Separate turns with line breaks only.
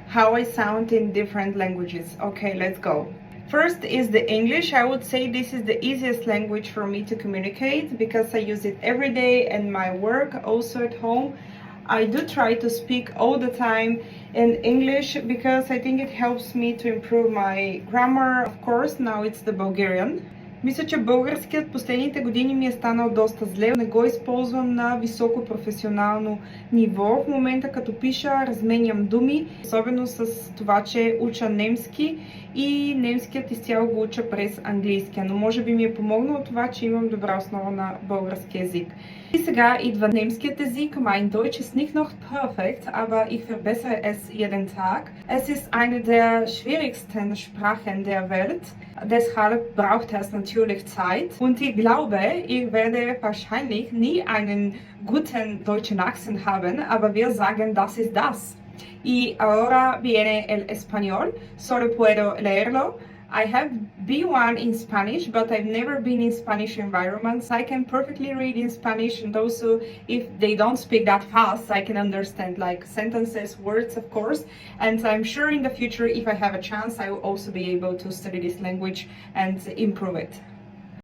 how I sound in different languages. Okay, let's go. First is the English. I would say this is the easiest language for me to communicate because I use it every day and my work also at home. I do try to speak all the time in English because I think it helps me to improve my grammar. Of course, now it's the Bulgarian. Мисля, че българският последните години ми е станал доста зле. Не го използвам на високо професионално ниво. В момента като пиша, разменям думи, особено с това, че уча немски и немският изцяло го уча през английския. Но може би ми е помогнало това, че имам добра основа на български език. И сега идва немският език. Mein Deutsch ist nicht noch perfekt, aber ich verbessere es jeden Tag. Es ist eine der schwierigsten Sprachen der Welt. Deshalb braucht es natürlich Zeit. Und ich glaube, ich werde wahrscheinlich nie einen guten deutschen Akzent haben, aber wir sagen, das ist das. Y ahora viene el español. Solo puedo leerlo. I have B1 in Spanish, but I've never been in Spanish environments. I can perfectly read in Spanish, and also if they don't speak that fast, I can understand like sentences, words, of course. And I'm sure in the future, if I have a chance, I will also be able to study this language and improve it.